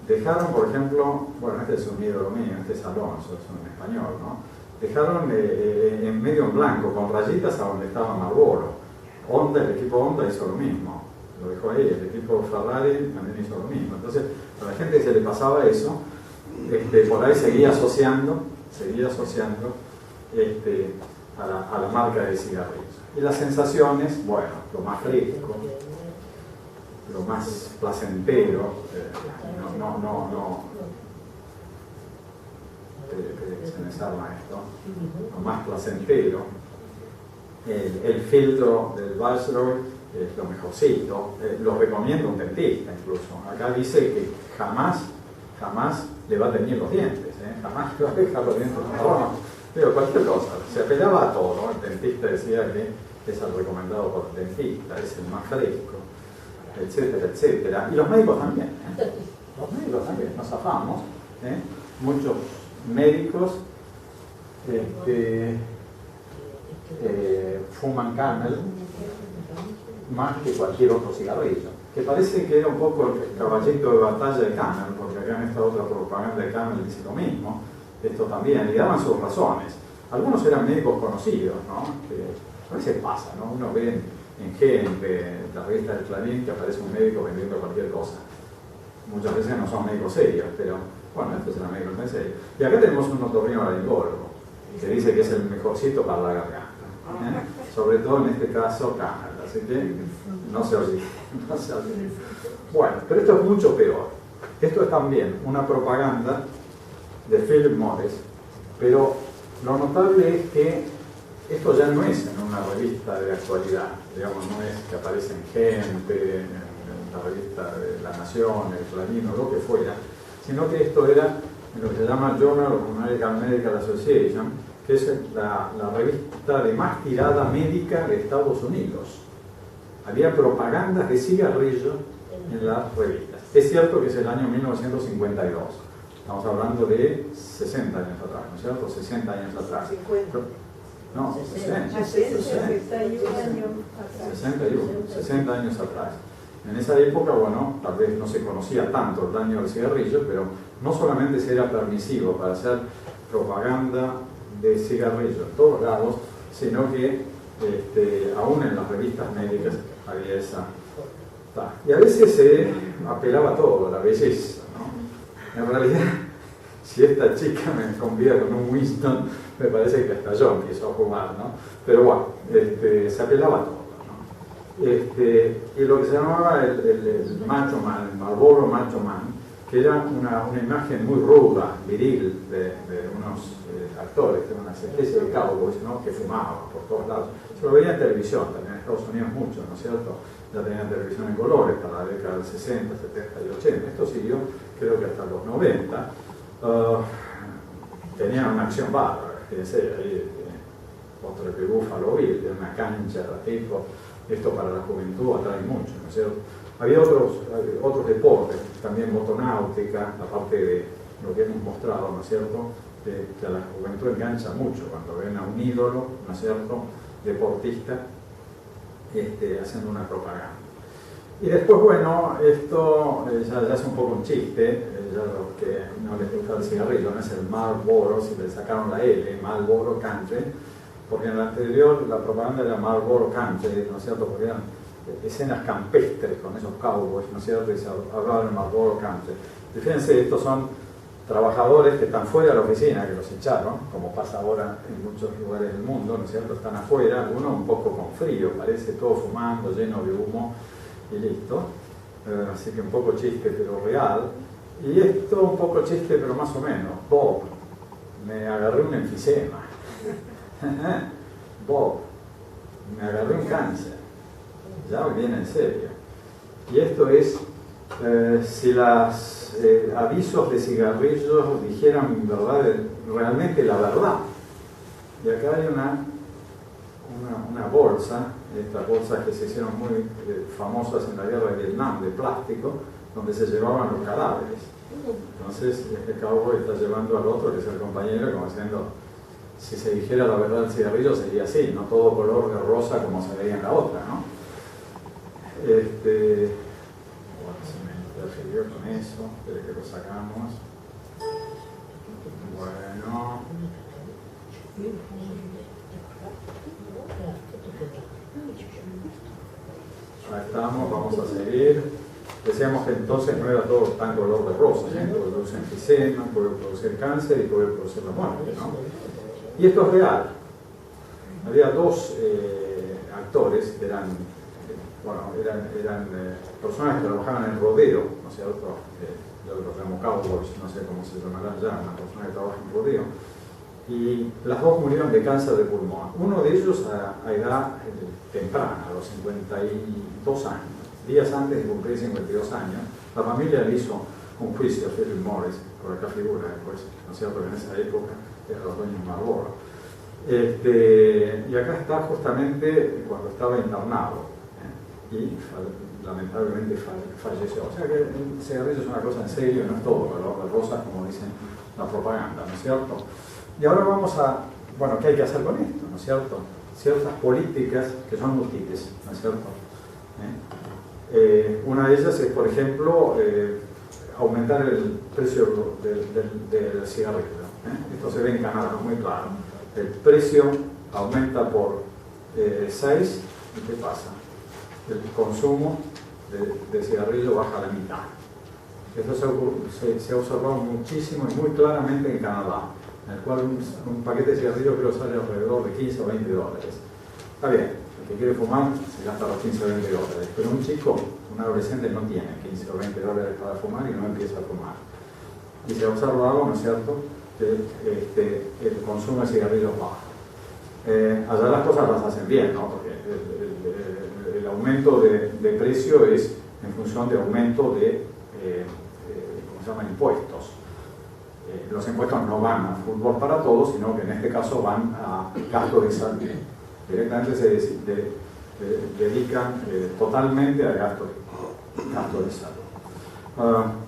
Dejaron, por ejemplo, bueno, este es un ídolo mío, este es Alonso, es un español, ¿no? Dejaron en medio en blanco, con rayitas, a donde estaba Marlboro. Honda, el equipo Honda hizo lo mismo, lo dejó ahí, el equipo Ferrari también hizo lo mismo. Entonces, a la gente se le pasaba eso, por ahí seguía asociando a la marca de cigarrillos. Y las sensaciones, bueno, lo más fresco, lo más placentero, se me salva esto, lo más placentero, el filtro del Viceroy es lo mejorcito, lo recomiendo a un dentista incluso. Acá dice que jamás le va a teñir los dientes, jamás le va a dejar los dientes marrones, pero cualquier cosa, se apelaba a todo, ¿no? El dentista decía que es el recomendado por el dentista, es el más fresco, etcétera, etcétera. Y los médicos también, los médicos también, nos zafamos, muchos médicos fuman Camel, más que cualquier otro cigarrillo, que parece que era un poco el caballito de batalla de Camel, porque acá en esta otra propaganda de Camel dice lo mismo, esto también, y daban sus razones. Algunos eran médicos conocidos, ¿no? Que a veces pasa, ¿no? Uno ve en gente, en la revista del Clarín, que aparece un médico vendiendo cualquier cosa. Muchas veces no son médicos serios, pero bueno, estos eran médicos en serio. Y acá tenemos un otorrinolaringólogo, que dice que es el mejorcito para la garganta, ¿eh? Sobre todo en este caso Camel, así que no se olvide, no se olvide. Bueno, pero esto es mucho peor. Esto es también una propaganda de Philip Morris, pero lo notable es que esto ya no es en una revista de actualidad, digamos, no es que aparece en Gente, en la revista de La Nación, el Clarín o lo que fuera, sino que esto era en lo que se llama Journal of American Medical Association, que es la revista de más tirada médica de Estados Unidos. Había propagandas de cigarrillos en las revistas. Es cierto que es el año 1952. Estamos hablando de 60 años atrás, ¿no es cierto? 60 años atrás. 50. No, 60 años atrás. En esa época, bueno, tal vez no se conocía tanto el daño del cigarrillo, pero no solamente se era permisivo para hacer propaganda de cigarrillo en todos lados, sino que aún en las revistas médicas había esa... Y a veces se apelaba a todo, a la belleza, ¿no? En realidad, si esta chica me convida con un Winston, me parece que hasta yo empiezo a fumar, ¿no? Pero bueno, se apelaba a todo, ¿no? Y lo que se llamaba el Macho Man, el Marlboro Macho Man, que era una imagen muy ruda, viril, de unos actores, de una especie de cowboys, ¿no? Que fumaban por todos lados. Se lo veía en televisión, también en Estados Unidos mucho, ¿no es cierto? Ya tenían televisión en colores para la década del 60, 70 y 80. Esto siguió, creo que hasta los 90. Tenían una acción bárbara, fíjense, ahí otro que Buffalo Bill, de una cancha, tipo, esto para la juventud atrae mucho, ¿no es cierto? Había otros deportes, también motonáutica, aparte de lo que hemos mostrado, ¿no es cierto? Que a la juventud engancha mucho cuando ven a un ídolo, ¿no es cierto?, deportista, haciendo una propaganda. Y después, bueno, esto ya es un poco un chiste, ya los que no les gusta el cigarrillo, no es el Marlboro, si le sacaron la L, Marlboro Country, porque en la anterior la propaganda era Marlboro Country, ¿no es cierto?, porque eran escenas campestres con esos cowboys, ¿no es cierto?, y se hablaba del Marlboro Country. Y fíjense, estos son trabajadores que están fuera de la oficina, que los echaron, como pasa ahora en muchos lugares del mundo, ¿no es cierto?, están afuera, algunos un poco con frío, parece todo fumando, lleno de humo, y listo. Así que un poco chiste, pero real. Y esto un poco chiste, pero más o menos. Bob, me agarré un enfisema. Bob, me agarré un cáncer. Ya viene en serio. Y esto es, si los avisos de cigarrillos dijeran realmente la verdad. Y acá hay una bolsa, estas bolsas que se hicieron muy famosas en la guerra de Vietnam, de plástico, donde se llevaban los cadáveres. Entonces, este cowboy está llevando al otro, que es el compañero, como diciendo, si se dijera la verdad del cigarrillo sería así, no todo color de rosa como se veía en la otra, ¿no? Bueno, se me interfirió con eso, espere que lo sacamos. Bueno. Ahí estamos, vamos a seguir. Decíamos que entonces no era todo tan color de rosa, ¿eh? Puede producir enfisema, puede producir cáncer y puede producir la muerte, ¿no? Y esto es real. Había dos actores que eran personas que trabajaban en el rodeo, ¿no es cierto? Yo los llamo cowboys, no sé cómo se llamarán ya, una persona que trabaja en rodeo. Y las dos murieron de cáncer de pulmón. Uno de ellos a edad temprana, a los 52 años. Días antes de cumplir 52 años, la familia le hizo un juicio a Philip Morris, por acá figura después, ¿no es cierto?, que en esa época eran los dueños Marlboro. Y acá está justamente cuando estaba internado, y lamentablemente falleció. O sea que el cigarrillo es una cosa en serio, no es todo color de rosa, como dicen la propaganda, ¿no es cierto? Y ahora vamos a, bueno, ¿qué hay que hacer con esto?, ¿no es cierto? Ciertas políticas que son útiles, ¿no es cierto? Una de ellas es, por ejemplo, aumentar el precio del cigarrillo. Esto se ve en Canadá, muy claro. El precio aumenta por 6 y ¿qué pasa? El consumo de cigarrillo baja a la mitad. Esto se ha observado muchísimo y muy claramente en Canadá, en el cual un paquete de cigarrillos creo sale alrededor de 15 o 20 dólares. Está bien, el que quiere fumar se gasta los 15 o 20 dólares, pero un chico, un adolescente no tiene 15 o 20 dólares para fumar y no empieza a fumar. Y se ha observado, ¿no es cierto?, que el consumo de cigarrillos baja. Allá las cosas las hacen bien, ¿no? Porque el aumento de precio es en función de aumento de ¿cómo se llama?, impuestos. Los impuestos no van a fútbol para todos, sino que en este caso van a gastos de salud. Directamente se dedican totalmente a gastos de salud.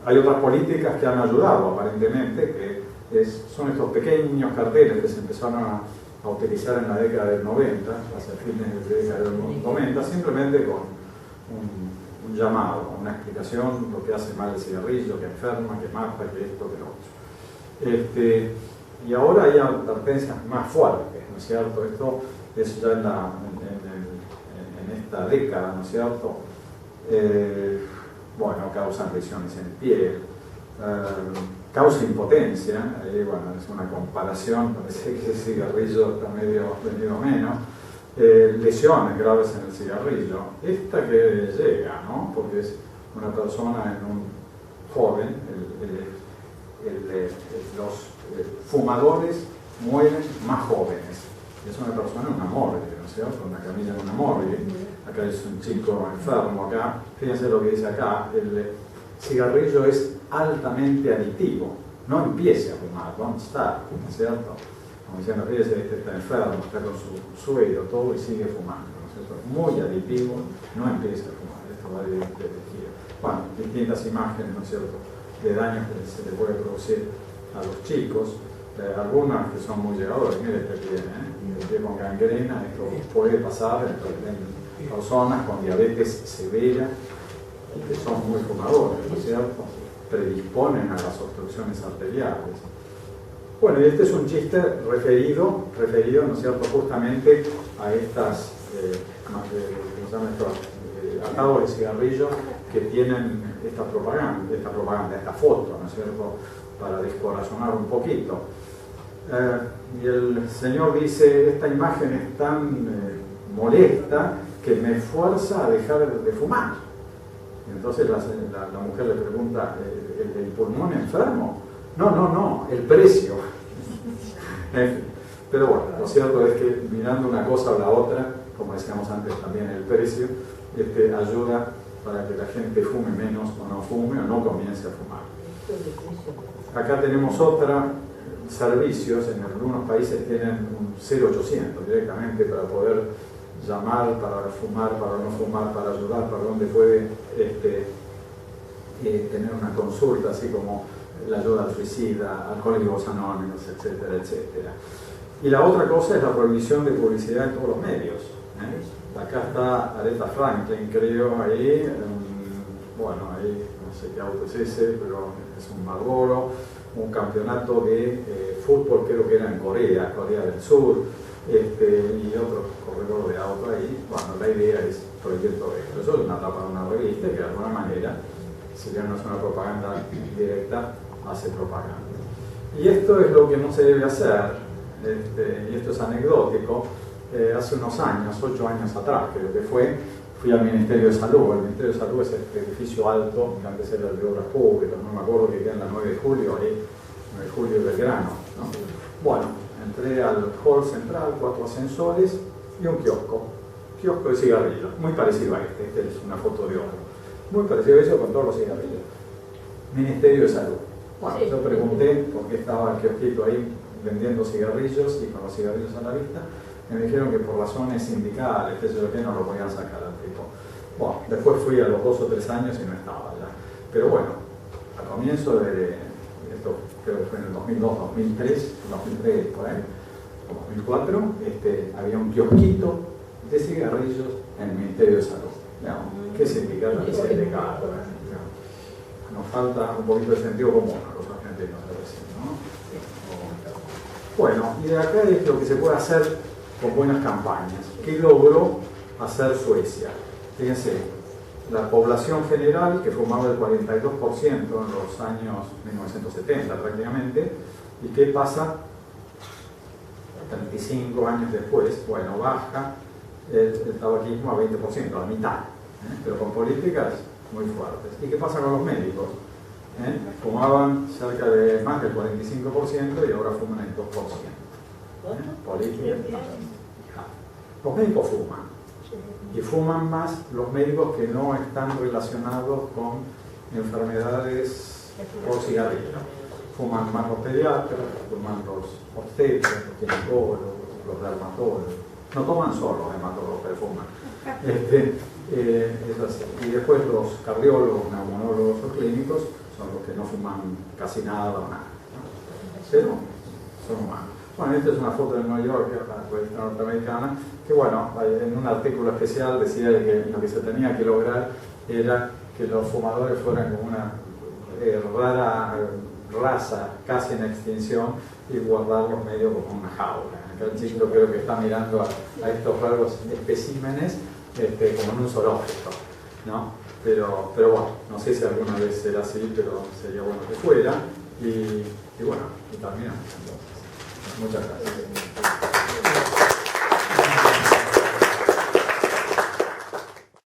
Hay otras políticas que han ayudado aparentemente, que son estos pequeños carteles que se empezaron a utilizar en la década del 90, hacia fines de la década del 90, simplemente con un llamado, una explicación, lo que hace mal el cigarrillo, que enferma, que mata, que esto, que lo otro. Y ahora hay advertencias más fuertes, ¿no es cierto? Esto es ya en esta década, ¿no es cierto? Bueno, causan lesiones en piel, causa impotencia, bueno, es una comparación, parece que el cigarrillo está medio menos, lesiones graves en el cigarrillo. Esta que llega, ¿no? Porque es una persona en un joven, los fumadores mueren más jóvenes. Es una persona en una morgue, ¿no es cierto? Una camilla en una morgue. Acá es un chico enfermo, acá. Fíjense lo que dice acá. El cigarrillo es altamente adictivo. No empiece a fumar, don't start, ¿no es cierto? Como diciendo, fíjese, este está enfermo, está con su suero, todo, y sigue fumando, ¿no es cierto? Muy adictivo, no empiece a fumar. Esto va de tejido. Bueno, distintas imágenes, ¿no es cierto?, de daños que se le puede producir a los chicos. Algunas que son muy llegadores, mire este pie, el pie con gangrena, esto puede pasar en personas con diabetes severa y que son muy fumadores, ¿no es cierto? Predisponen a las obstrucciones arteriales. Bueno, y este es un chiste referido, ¿no es cierto?, justamente a estas, ¿cómo se llama esto?, atados de cigarrillos que tienen esta propaganda, esta foto, ¿no es cierto?, para descorazonar un poquito. Y el señor dice, esta imagen es tan molesta que me fuerza a dejar de fumar. Y entonces la mujer le pregunta, ¿el pulmón enfermo? No, el precio. Pero bueno, lo cierto es que mirando una cosa o la otra, como decíamos antes también, el precio ayuda para que la gente fume menos o no fume o no comience a fumar. Acá tenemos otra, servicios, en algunos países tienen un 0800 directamente para poder llamar, para fumar, para no fumar, para ayudar, para donde puede tener una consulta, así como la ayuda al suicida, Alcohólicos Anónimos, etcétera, etcétera. Y la otra cosa es la prohibición de publicidad en todos los medios. Acá está Aretha Franklin, creo, ahí, bueno, ahí no sé qué auto es ese, pero es un Marlboro, un campeonato de fútbol, creo que era en Corea del Sur, y otro corredor de auto ahí. Bueno, la idea es prohibir todo esto. Eso es una tapa de una revista que de alguna manera, si bien no es una propaganda directa, hace propaganda. Y esto es lo que no se debe hacer, y esto es anecdótico. Hace unos años, 8 años atrás creo que fui al Ministerio de Salud. El Ministerio de Salud es este edificio alto, que antes era el de Obras Públicas, no me acuerdo, que queda en la 9 de julio, ahí, 9 de julio del Belgrano, ¿no? Bueno, entré al hall central, 4 ascensores y un kiosco de cigarrillos, muy parecido a este es una foto de otro, muy parecido a eso con todos los cigarrillos. Ministerio de Salud. Bueno, yo pregunté por qué estaba el kiosquito ahí vendiendo cigarrillos y con los cigarrillos a la vista. Me dijeron que por razones sindicales, que no lo podían sacar al tipo. Bueno, después fui a los 2 o 3 años y no estaba ya. Pero bueno, al comienzo de esto, creo que fue en el 2002, 2003, por ahí, o 2004, había un kiosquito de cigarrillos en el Ministerio de Salud. No, ¿qué significa la ley de carga? Nos falta un poquito de sentido común a los argentinos, a veces, ¿no? Bueno, y de acá es lo que se puede hacer con buenas campañas. ¿Qué logró hacer Suecia? Fíjense, la población general, que fumaba el 42% en los años 1970 prácticamente, ¿y qué pasa 35 años después? Bueno, baja el tabaquismo a 20%, a la mitad, pero con políticas muy fuertes. ¿Y qué pasa con los médicos? Fumaban cerca de más del 45% y ahora fuman el 2%. Políticas. Los médicos fuman. Y fuman más los médicos que no están relacionados con enfermedades por cigarrillo. Fuman más los pediatras, fuman los obstetras, los ginecólogos, los dermatólogos. No toman solo los hematólogos, pero fuman. Es así. Y después los cardiólogos, neumólogos o clínicos son los que no fuman casi nada o nada, ¿no? Pero son humanos. Bueno, esta es una foto de Nueva York, la revista norteamericana, que bueno, en un artículo especial decía que lo que se tenía que lograr era que los fumadores fueran como una rara raza casi en extinción y guardarlos medio como una jaula. Acá el chico creo que está mirando a estos raros especímenes como en un zoológico, ¿no? Pero bueno, no sé si alguna vez será así, pero sería bueno que fuera. Y bueno, y terminamos entonces. Muchas gracias.